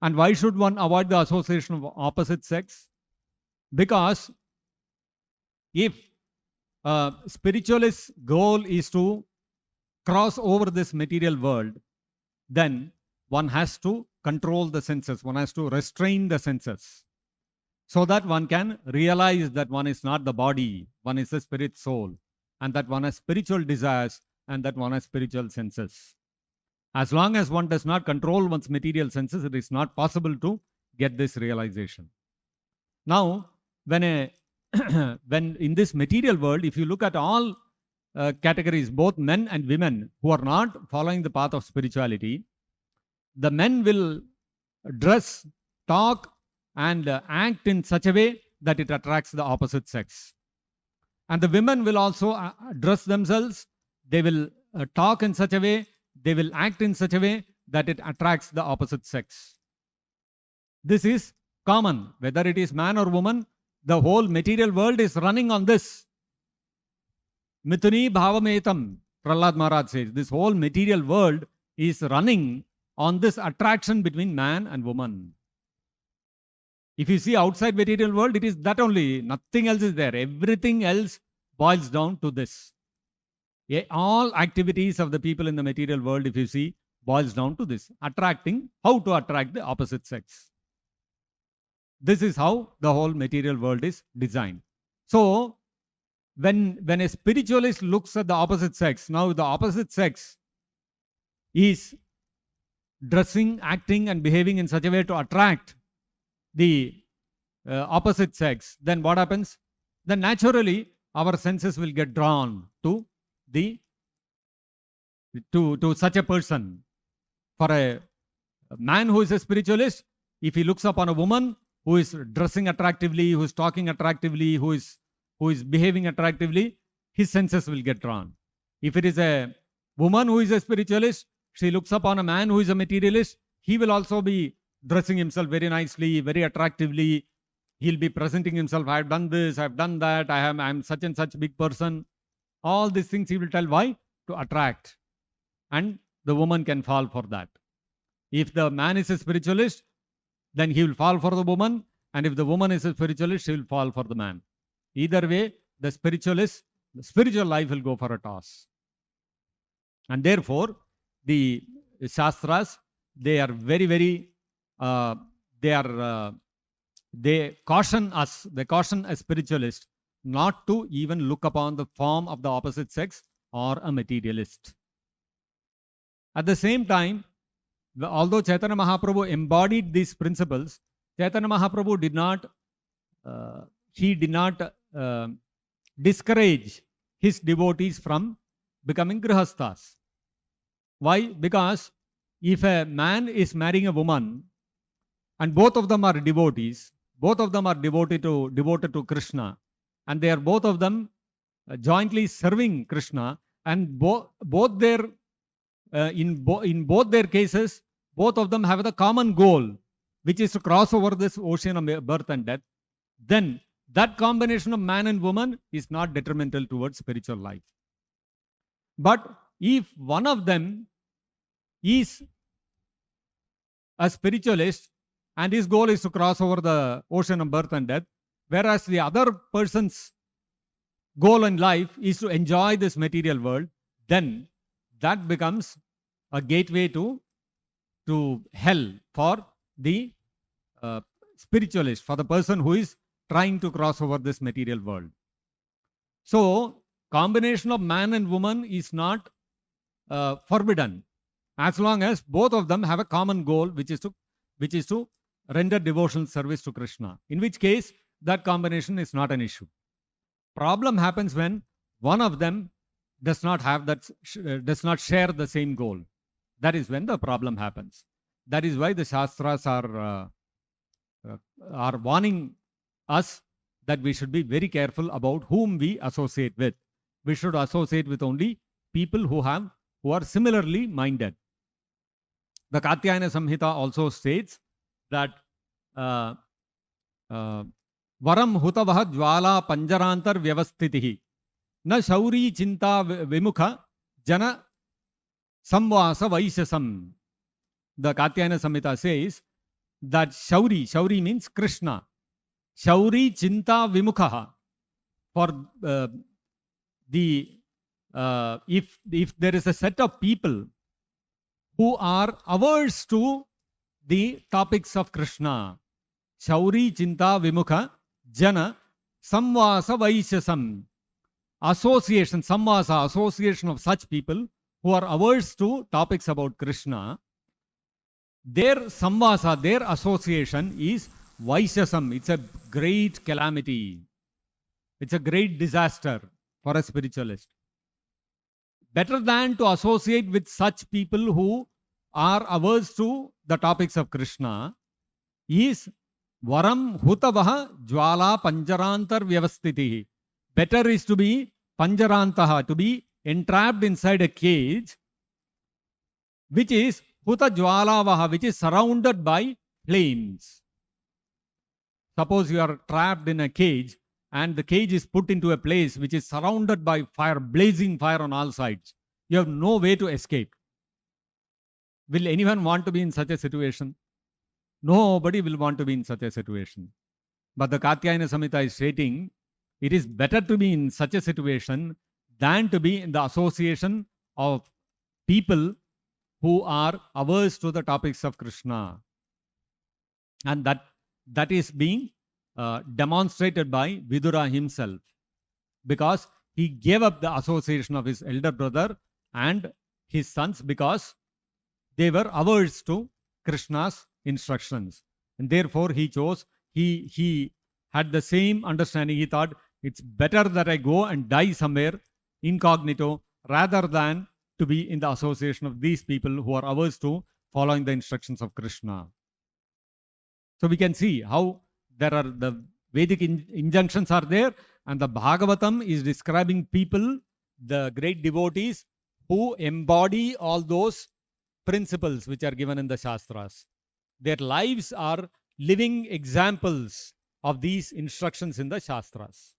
And why should one avoid the association of opposite sex? Because if a spiritualist goal is to cross over this material world, then one has to control the senses, one has to restrain the senses, so that one can realize that one is not the body, one is the spirit soul, and that one has spiritual desires and that one has spiritual senses. As long as one does not control one's material senses, it is not possible to get this realization. Now, when when in this material world, if you look at all categories, both men and women who are not following the path of spirituality, the men will dress, talk, and act in such a way that it attracts the opposite sex. And the women will also dress themselves, they will talk in such a way, they will act in such a way that it attracts the opposite sex. This is common, whether it is man or woman, the whole material world is running on this. Mithuni bhavametam, Prahlad Maharaj says, this whole material world is running on this attraction between man and woman. If you see outside material world, it is that only, nothing else is there. Everything else boils down to this. All activities of the people in the material world, if you see, boils down to this, attracting, how to attract the opposite sex. This is how the whole material world is designed. So, when a spiritualist looks at the opposite sex, now the opposite sex is dressing, acting and behaving in such a way to attract the opposite sex, then what happens? Then naturally our senses will get drawn to such a person. For a man who is a spiritualist, if he looks upon a woman who is dressing attractively, who is talking attractively, who is behaving attractively, his senses will get drawn. If it is a woman who is a spiritualist, she looks upon a man who is a materialist, he will also be dressing himself very nicely, very attractively. He'll be presenting himself, I have done this, I have done that, I am such and such big person. All these things he will tell. Why? To attract. And the woman can fall for that. If the man is a spiritualist, then he will fall for the woman. And if the woman is a spiritualist, she will fall for the man. Either way, the spiritual life will go for a toss. And therefore, the Shastras, they are very, very, they caution us, they caution a spiritualist not to even look upon the form of the opposite sex or a materialist. At the same time, although Chaitanya Mahaprabhu embodied these principles, Chaitanya Mahaprabhu did not discourage his devotees from becoming grihasthas. Why? Because if a man is marrying a woman and both of them are devotees, both of them are devoted to Krishna, and they are both of them jointly serving Krishna, and both their in both their cases, both of them have the common goal, which is to cross over this ocean of birth and death, then that combination of man and woman is not detrimental towards spiritual life. But if one of them is a spiritualist and his goal is to cross over the ocean of birth and death, whereas the other person's goal in life is to enjoy this material world, then that becomes a gateway to hell for the spiritualist, for the person who is trying to cross over this material world. So, combination of man and woman is not forbidden, as long as both of them have a common goal, which is to render devotional service to Krishna. In which case, that combination is not an issue. Problem happens when one of them does not share the same goal. That is when the problem happens. That is why the Shastras are warning us that we should be very careful about whom we associate with. We should associate with only people who are similarly minded. The Katyayana Samhita also states that Varam hutavaha jwala panjarantar vyavastitihi na shauri chinta vimukha jana samvasa vaishasam. The Katyayana Samhita says that Shauri means Krishna. Shauri Chinta Vimukha. For if there is a set of people who are averse to the topics of Krishna, Shauri Chinta Vimukha Jana Samvasa Vaishasam. Association, Samvasa, association of such people who are averse to topics about Krishna, their Samvasa, their association is Vaishasam. It's a great calamity. It's a great disaster for a spiritualist. Better than to associate with such people who are averse to the topics of Krishna is Varam Hutavaha Jwala Panjarantar Vyavastitihi. Better is to be Panjarantaha, to be entrapped inside a cage, which is Huta Jwalavaha, which is surrounded by flames. Suppose you are trapped in a cage and the cage is put into a place which is surrounded by fire, blazing fire on all sides. You have no way to escape. Will anyone want to be in such a situation? Nobody will want to be in such a situation. But the Katyayana Samhita is stating, it is better to be in such a situation than to be in the association of people who are averse to the topics of Krishna. And that is being demonstrated by Vidura himself, because he gave up the association of his elder brother and his sons because they were averse to Krishna's instructions. And therefore he chose, he had the same understanding. He thought, it's better that I go and die somewhere incognito rather than to be in the association of these people who are averse to following the instructions of Krishna. So we can see how there are the Vedic injunctions are there, and the Bhagavatam is describing people, the great devotees, who embody all those principles which are given in the Shastras. Their lives are living examples of these instructions in the Shastras.